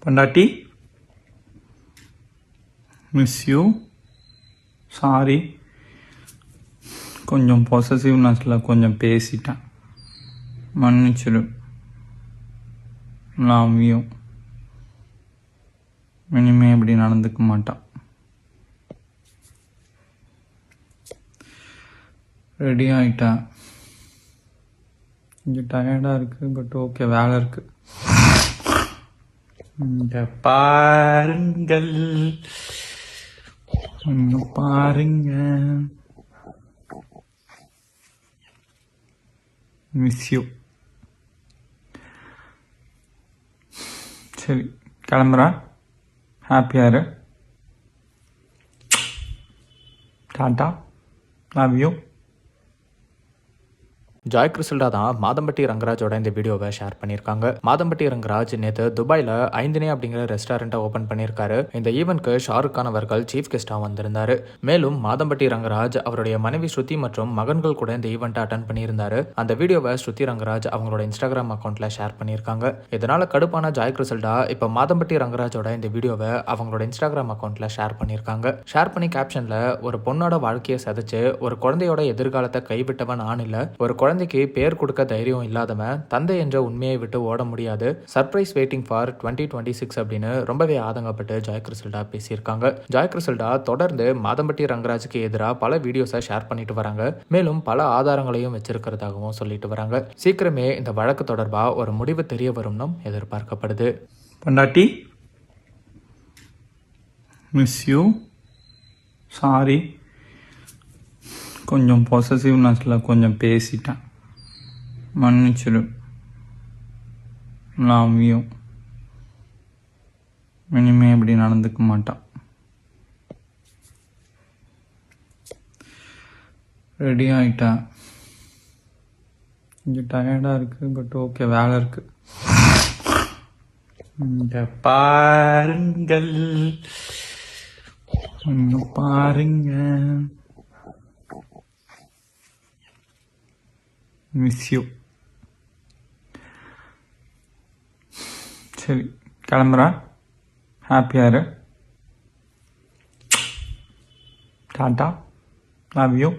பொண்டாட்டி miss you, sorry, கொஞ்சம் பொசசிவ்னஸில் கொஞ்சம் பேசிட்டேன், மன்னிச்சிடு, லவ் யூ, இனிமே இப்படி நடந்துக்க மாட்டான். ரெடி ஆகிட்டேன், கொஞ்சம் டயர்டாக இருக்குது, பட் ஓகே, வேலை இருக்குது. இங்க பாருங்கள், இங்க பாருங்க, மிஸ் யூ. சரி, கிளம்புறேன், ஹாப்பியாக இரு, tata, love you. Joy Crizildaa தான் மாதம்பட்டி ரங்கராஜோட இந்த வீடியோவை ஷேர் பண்ணியிருக்காங்க. மாதம்பட்டி ரங்கராஜ் நேற்று துபாயில் 5 அப்படிங்கிற ரெஸ்டாரண்ட்டை ஓப்பன் பண்ணியிருக்காரு. இந்த ஈவெண்ட்க்கு ஷாருக் கான் அவர்கள் சீஃப் கெஸ்டாக வந்திருந்தாரு. மேலும் மாதம்பட்டி ரங்கராஜ் அவருடைய மனைவி ஸ்ருதி மற்றும் மகன்கள் கூட இந்த ஈவெண்ட்டை அட்டன் பண்ணியிருந்தாரு. அந்த வீடியோவை ஸ்ருதி ரங்கராஜ் அவங்களோட இன்ஸ்டாகிராம் அக்கௌண்ட்ல ஷேர் பண்ணியிருக்காங்க. இதனால கடுப்பான ஜாய் கிறிசல்டா இப்போ மாதம்பட்டி ரங்கராஜோட இந்த வீடியோவை அவங்களோட இன்ஸ்டாகிராம் அக்கௌண்ட்ல ஷேர் பண்ணியிருக்காங்க. ஷேர் பண்ணி கேப்ஷன்ல, ஒரு பொண்ணோட வாழ்க்கையை சதைச்சு ஒரு குழந்தையோட எதிர்காலத்தை கைவிட்டவன் நான் இல்ல, ஒரு குழந்தைக்கு பேர் கொடுக்க தைரியம் இல்லாதவன் தந்தை என்ற உண்மையை விட்டு ஓட முடியாது, சர்ப்ரைஸ் வெயிட்டிங் ஃபார் 2026 அப்படின்னு ரொம்பவே ஆதங்கப்பட்டு ஜாய் கிறிசல்டா பேசியிருக்காங்க. ஜாய் கிறிசல்டா தொடர்ந்து மாதம்பட்டி ரங்கராஜுக்கு எதிராக பல வீடியோஸை ஷேர் பண்ணிட்டு வராங்க. மேலும் பல ஆதாரங்களையும் வச்சிருக்கிறதாகவும் சொல்லிட்டு வராங்க. சீக்கிரமே இந்த வழக்கு தொடர்பாக ஒரு முடிவு தெரிய வரும்னு எதிர்பார்க்கப்படுது. பொண்டாட்டி மிஸ் யூ, சாரி, கொஞ்சம் பொசசிவ்னஸில் கொஞ்சம் பேசிட்டேன், மன்னிச்சிடு, லவ் யூ, இனிமே இப்படி நடந்துக்க மாட்டான். ரெடி ஆகிட்டேன், கொஞ்சம் டயர்டாக இருக்குது, பட் ஓகே, வேலை இருக்குது. இங்க பாருங்கள், இங்க பாருங்க, மிஸ் யூ. சரி, கிளம்புறேன், ஹாப்பியாக இரு, டாட்டா, லவ் யூ.